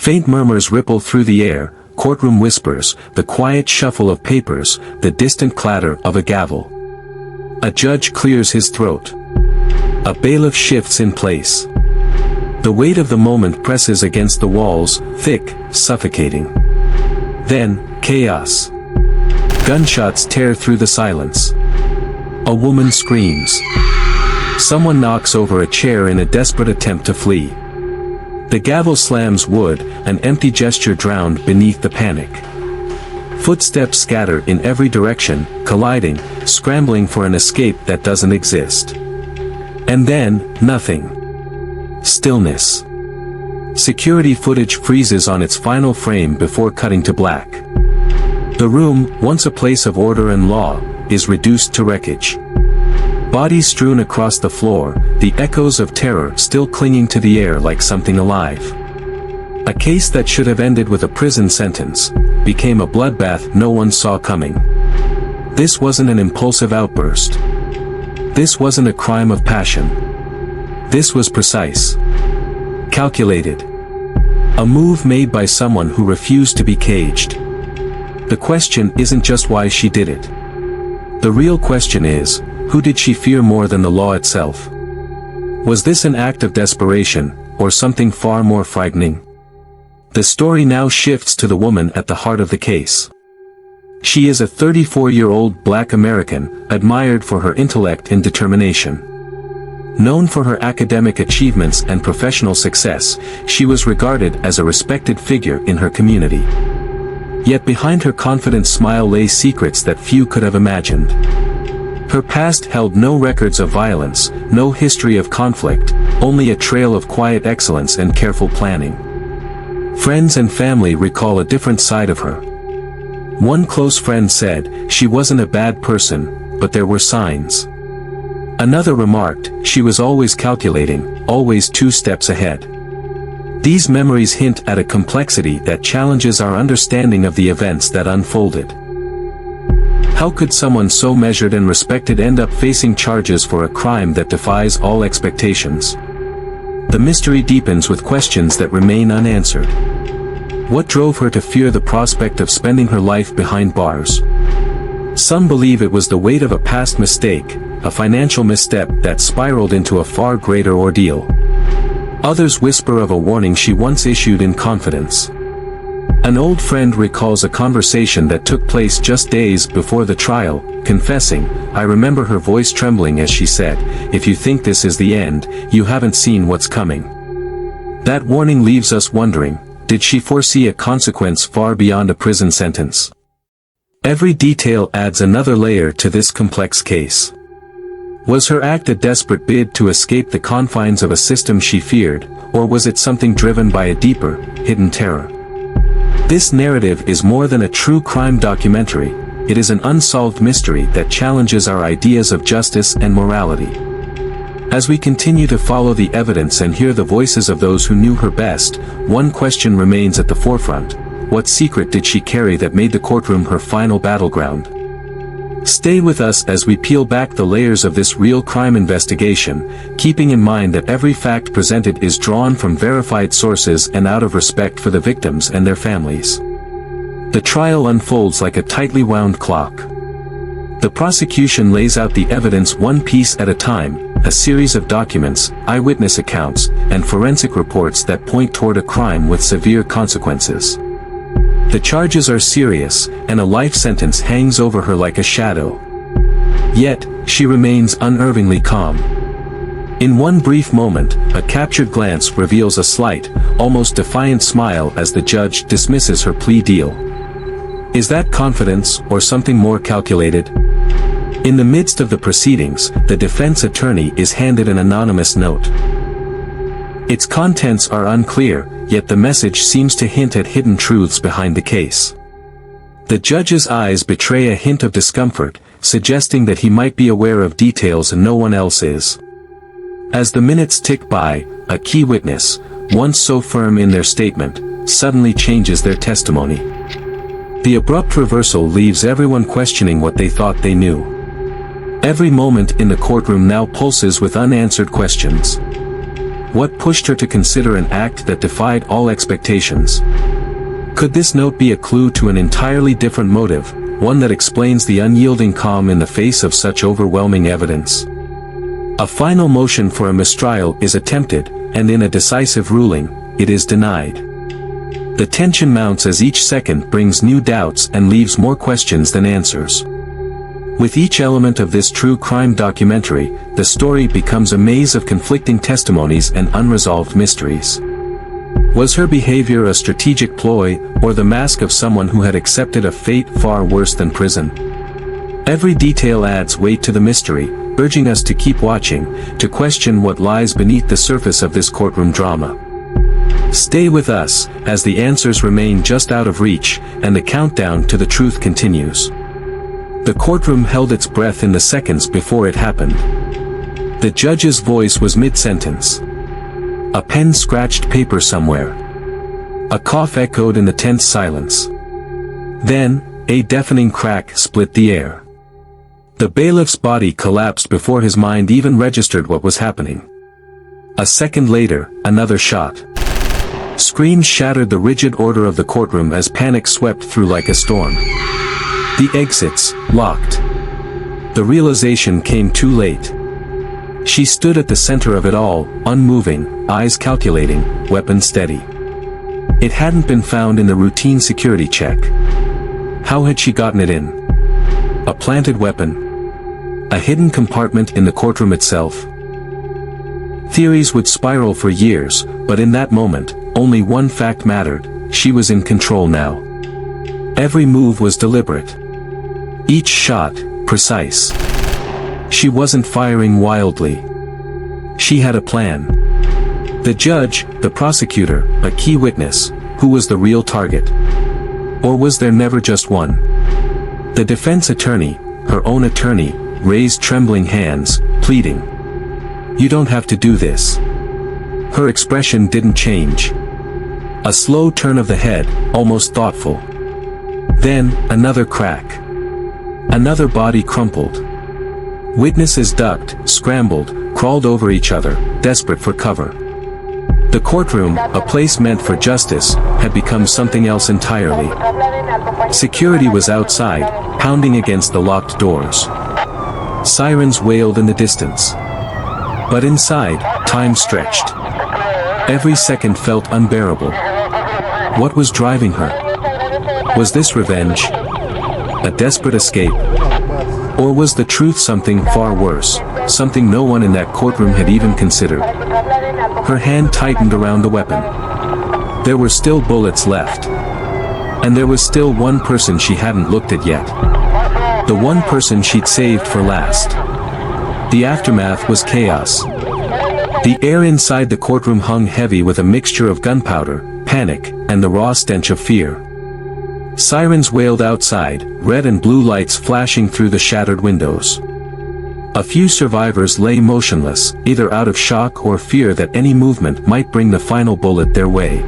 Faint murmurs ripple through the air, courtroom whispers, the quiet shuffle of papers, the distant clatter of a gavel. A judge clears his throat. A bailiff shifts in place. The weight of the moment presses against the walls, thick, suffocating. Then, chaos. Gunshots tear through the silence. A woman screams. Someone knocks over a chair in a desperate attempt to flee. The gavel slams wood, an empty gesture drowned beneath the panic. Footsteps scatter in every direction, colliding, scrambling for an escape that doesn't exist. And then, nothing. Stillness. Security footage freezes on its final frame before cutting to black. The room, once a place of order and law, is reduced to wreckage. Bodies strewn across the floor, the echoes of terror still clinging to the air like something alive. A case that should have ended with a prison sentence became a bloodbath no one saw coming. This wasn't an impulsive outburst. This wasn't a crime of passion. This was precise. Calculated. A move made by someone who refused to be caged. The question isn't just why she did it. The real question is, who did she fear more than the law itself? Was this an act of desperation, or something far more frightening? The story now shifts to the woman at the heart of the case. She is a 34-year-old Black American, admired for her intellect and determination. Known for her academic achievements and professional success, she was regarded as a respected figure in her community. Yet behind her confident smile lay secrets that few could have imagined. Her past held no records of violence, no history of conflict, only a trail of quiet excellence and careful planning. Friends and family recall a different side of her. One close friend said, she wasn't a bad person, but there were signs. Another remarked, she was always calculating, always 2 steps ahead. These memories hint at a complexity that challenges our understanding of the events that unfolded. How could someone so measured and respected end up facing charges for a crime that defies all expectations? The mystery deepens with questions that remain unanswered. What drove her to fear the prospect of spending her life behind bars? Some believe it was the weight of a past mistake, a financial misstep that spiraled into a far greater ordeal. Others whisper of a warning she once issued in confidence. An old friend recalls a conversation that took place just days before the trial, confessing, "I remember her voice trembling as she said, 'If you think this is the end, you haven't seen what's coming.'" That warning leaves us wondering, did she foresee a consequence far beyond a prison sentence? Every detail adds another layer to this complex case. Was her act a desperate bid to escape the confines of a system she feared, or was it something driven by a deeper, hidden terror? This narrative is more than a true crime documentary, it is an unsolved mystery that challenges our ideas of justice and morality. As we continue to follow the evidence and hear the voices of those who knew her best, one question remains at the forefront: what secret did she carry that made the courtroom her final battleground? Stay with us as we peel back the layers of this real crime investigation, keeping in mind that every fact presented is drawn from verified sources and out of respect for the victims and their families. The trial unfolds like a tightly wound clock. The prosecution lays out the evidence one piece at a time, a series of documents, eyewitness accounts, and forensic reports that point toward a crime with severe consequences. The charges are serious, and a life sentence hangs over her like a shadow. Yet, she remains unerringly calm. In one brief moment, a captured glance reveals a slight, almost defiant smile as the judge dismisses her plea deal. Is that confidence, or something more calculated? In the midst of the proceedings, the defense attorney is handed an anonymous note. Its contents are unclear, yet the message seems to hint at hidden truths behind the case. The judge's eyes betray a hint of discomfort, suggesting that he might be aware of details no one else is. As the minutes tick by, a key witness, once so firm in their statement, suddenly changes their testimony. The abrupt reversal leaves everyone questioning what they thought they knew. Every moment in the courtroom now pulses with unanswered questions. What pushed her to consider an act that defied all expectations? Could this note be a clue to an entirely different motive, one that explains the unyielding calm in the face of such overwhelming evidence? A final motion for a mistrial is attempted, and in a decisive ruling, it is denied. The tension mounts as each second brings new doubts and leaves more questions than answers. With each element of this true crime documentary, the story becomes a maze of conflicting testimonies and unresolved mysteries. Was her behavior a strategic ploy, or the mask of someone who had accepted a fate far worse than prison? Every detail adds weight to the mystery, urging us to keep watching, to question what lies beneath the surface of this courtroom drama. Stay with us, as the answers remain just out of reach, and the countdown to the truth continues. The courtroom held its breath in the seconds before it happened. The judge's voice was mid-sentence. A pen scratched paper somewhere. A cough echoed in the tense silence. Then, a deafening crack split the air. The bailiff's body collapsed before his mind even registered what was happening. A second later, another shot. Screams shattered the rigid order of the courtroom as panic swept through like a storm. The exits, locked. The realization came too late. She stood at the center of it all, unmoving, eyes calculating, weapon steady. It hadn't been found in the routine security check. How had she gotten it in? A planted weapon? A hidden compartment in the courtroom itself? Theories would spiral for years, but in that moment, only one fact mattered: she was in control now. Every move was deliberate. Each shot, precise. She wasn't firing wildly. She had a plan. The judge, the prosecutor, a key witness, who was the real target? Or was there never just one? The defense attorney, her own attorney, raised trembling hands, pleading. "You don't have to do this." Her expression didn't change. A slow turn of the head, almost thoughtful. Then, another crack. Another body crumpled. Witnesses ducked, scrambled, crawled over each other, desperate for cover. The courtroom, a place meant for justice, had become something else entirely. Security was outside, pounding against the locked doors. Sirens wailed in the distance. But inside, time stretched. Every second felt unbearable. What was driving her? Was this revenge? A desperate escape? Or was the truth something far worse, something no one in that courtroom had even considered? Her hand tightened around the weapon. There were still bullets left. And there was still one person she hadn't looked at yet. The one person she'd saved for last. The aftermath was chaos. The air inside the courtroom hung heavy with a mixture of gunpowder, panic, and the raw stench of fear. Sirens wailed outside, red and blue lights flashing through the shattered windows. A few survivors lay motionless, either out of shock or fear that any movement might bring the final bullet their way.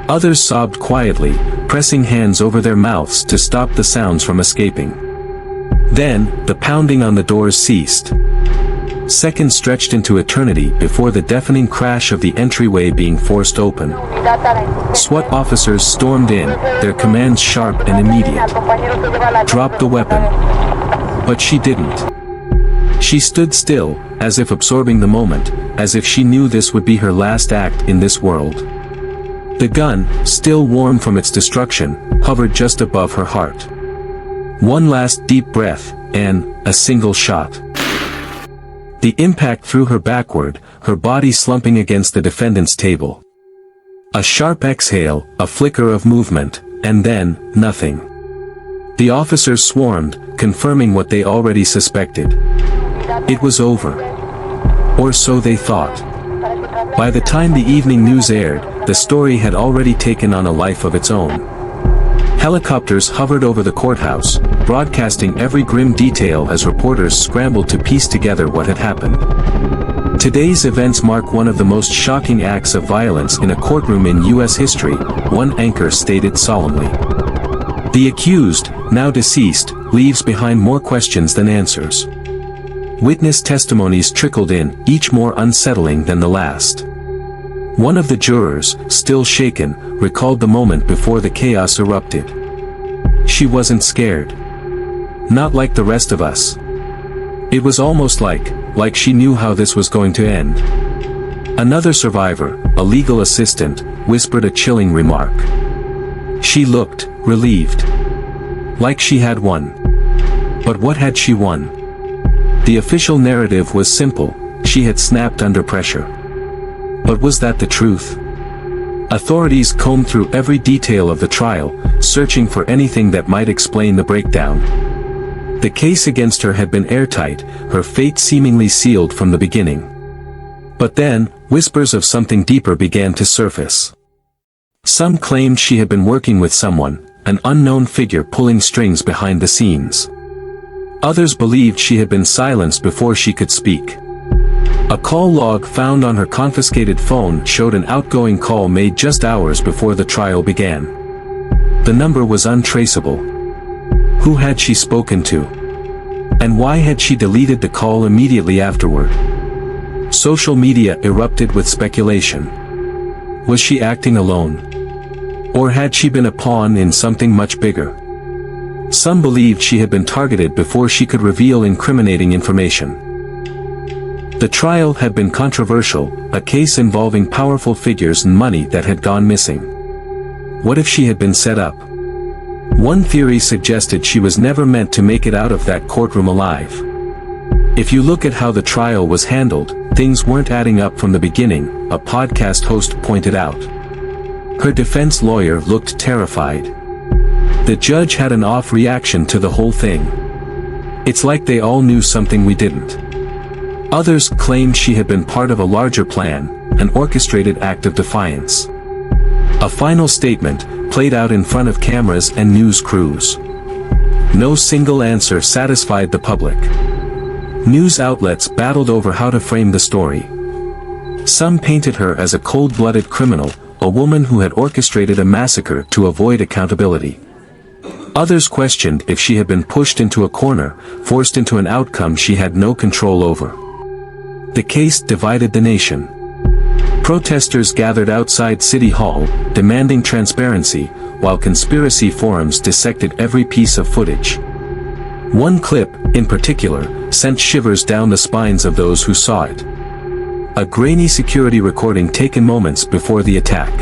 Others sobbed quietly, pressing hands over their mouths to stop the sounds from escaping. Then, the pounding on the doors ceased. Seconds stretched into eternity before the deafening crash of the entryway being forced open. SWAT officers stormed in, their commands sharp and immediate. "Drop the weapon." But she didn't. She stood still, as if absorbing the moment, as if she knew this would be her last act in this world. The gun, still warm from its destruction, hovered just above her heart. One last deep breath, and a single shot. The impact threw her backward, her body slumping against the defendant's table. A sharp exhale, a flicker of movement, and then, nothing. The officers swarmed, confirming what they already suspected. It was over. Or so they thought. By the time the evening news aired, the story had already taken on a life of its own. Helicopters hovered over the courthouse, broadcasting every grim detail as reporters scrambled to piece together what had happened. Today's events mark one of the most shocking acts of violence in a courtroom in U.S. history, one anchor stated solemnly. The accused, now deceased, leaves behind more questions than answers. Witness testimonies trickled in, each more unsettling than the last. One of the jurors, still shaken, recalled the moment before the chaos erupted. She wasn't scared. Not like the rest of us. It was almost like she knew how this was going to end. Another survivor, a legal assistant, whispered a chilling remark. She looked relieved. Like she had won. But what had she won? The official narrative was simple: she had snapped under pressure. But was that the truth? Authorities combed through every detail of the trial, searching for anything that might explain the breakdown. The case against her had been airtight, her fate seemingly sealed from the beginning. But then, whispers of something deeper began to surface. Some claimed she had been working with someone, an unknown figure pulling strings behind the scenes. Others believed she had been silenced before she could speak. A call log found on her confiscated phone showed an outgoing call made just hours before the trial began. The number was untraceable. Who had she spoken to? And why had she deleted the call immediately afterward? Social media erupted with speculation. Was she acting alone? Or had she been a pawn in something much bigger? Some believed she had been targeted before she could reveal incriminating information. The trial had been controversial, a case involving powerful figures and money that had gone missing. What if she had been set up? One theory suggested she was never meant to make it out of that courtroom alive. If you look at how the trial was handled, things weren't adding up from the beginning, a podcast host pointed out. Her defense lawyer looked terrified. The judge had an off reaction to the whole thing. It's like they all knew something we didn't. Others claimed she had been part of a larger plan, an orchestrated act of defiance. A final statement, played out in front of cameras and news crews. No single answer satisfied the public. News outlets battled over how to frame the story. Some painted her as a cold-blooded criminal, a woman who had orchestrated a massacre to avoid accountability. Others questioned if she had been pushed into a corner, forced into an outcome she had no control over. The case divided the nation. Protesters gathered outside City Hall, demanding transparency, while conspiracy forums dissected every piece of footage. One clip, in particular, sent shivers down the spines of those who saw it. A grainy security recording taken moments before the attack.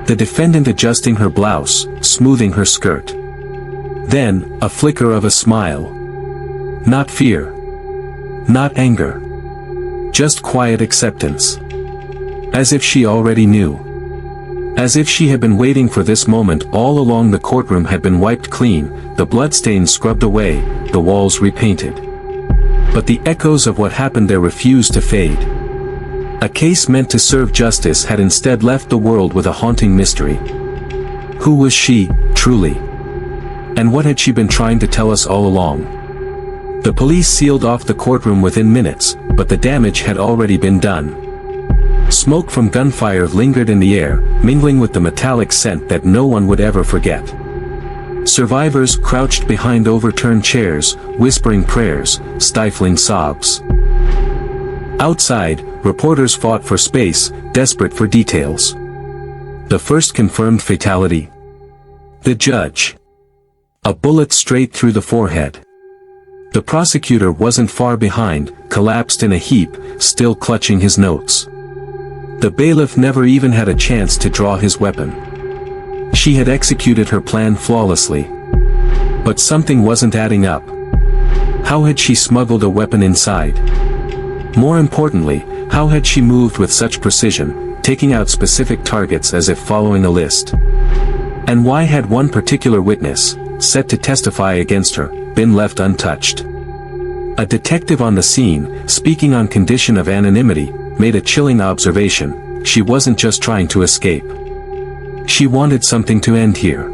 The defendant adjusting her blouse, smoothing her skirt. Then, a flicker of a smile. Not fear. Not anger. Just quiet acceptance. As if she already knew. As if she had been waiting for this moment all along. The courtroom had been wiped clean, the bloodstains scrubbed away, the walls repainted. But the echoes of what happened there refused to fade. A case meant to serve justice had instead left the world with a haunting mystery. Who was she, truly? And what had she been trying to tell us all along? The police sealed off the courtroom within minutes, but the damage had already been done. Smoke from gunfire lingered in the air, mingling with the metallic scent that no one would ever forget. Survivors crouched behind overturned chairs, whispering prayers, stifling sobs. Outside, reporters fought for space, desperate for details. The first confirmed fatality. The judge. A bullet straight through the forehead. The prosecutor wasn't far behind, collapsed in a heap, still clutching his notes. The bailiff never even had a chance to draw his weapon. She had executed her plan flawlessly. But something wasn't adding up. How had she smuggled a weapon inside? More importantly, how had she moved with such precision, taking out specific targets as if following a list? And why had one particular witness, set to testify against her, been left untouched? A detective on the scene, speaking on condition of anonymity, made a chilling observation: she wasn't just trying to escape. She wanted something to end here.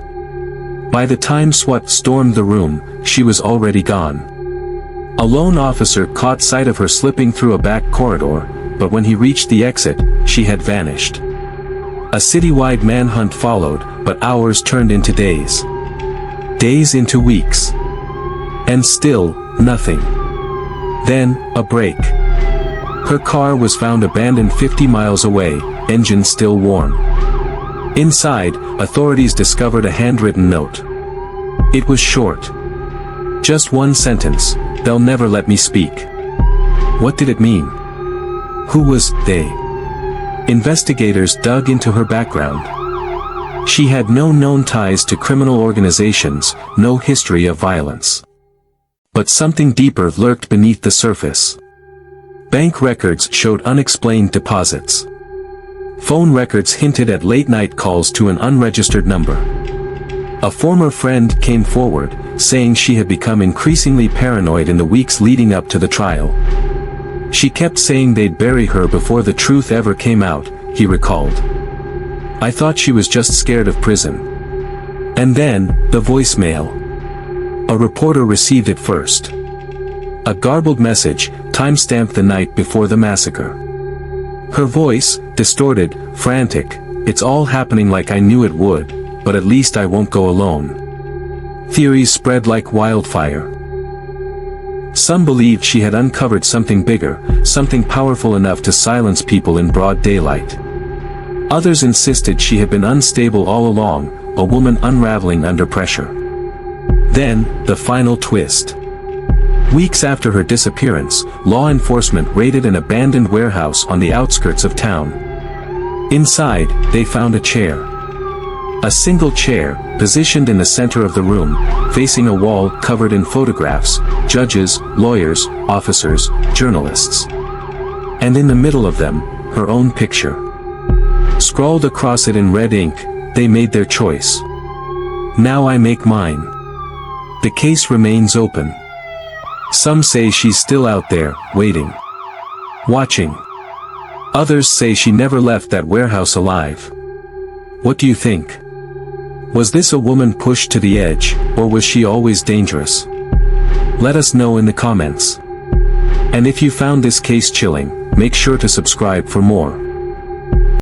By the time SWAT stormed the room, she was already gone. A lone officer caught sight of her slipping through a back corridor, but when he reached the exit, she had vanished. A citywide manhunt followed, but hours turned into days. Days into weeks. And still, nothing. Then, a break. Her car was found abandoned 50 miles away, engine still warm. Inside, authorities discovered a handwritten note. It was short. Just one sentence: "They'll never let me speak." What did it mean? Who was they? Investigators dug into her background. She had no known ties to criminal organizations, no history of violence. But something deeper lurked beneath the surface. Bank records showed unexplained deposits. Phone records hinted at late-night calls to an unregistered number. A former friend came forward, saying she had become increasingly paranoid in the weeks leading up to the trial. She kept saying they'd bury her before the truth ever came out, he recalled. "I thought she was just scared of prison." And then, the voicemail. A reporter received it first. A garbled message, time-stamped the night before the massacre. Her voice, distorted, frantic: "It's all happening like I knew it would, but at least I won't go alone." Theories spread like wildfire. Some believed she had uncovered something bigger, something powerful enough to silence people in broad daylight. Others insisted she had been unstable all along, a woman unraveling under pressure. Then, the final twist. Weeks after her disappearance, law enforcement raided an abandoned warehouse on the outskirts of town. Inside, they found a chair. A single chair, positioned in the center of the room, facing a wall covered in photographs, judges, lawyers, officers, journalists. And in the middle of them, her own picture. Scrawled across it in red ink, "They made their choice. Now I make mine." The case remains open. Some say she's still out there, waiting. Watching. Others say she never left that warehouse alive. What do you think? Was this a woman pushed to the edge, or was she always dangerous? Let us know in the comments. And if you found this case chilling, make sure to subscribe for more.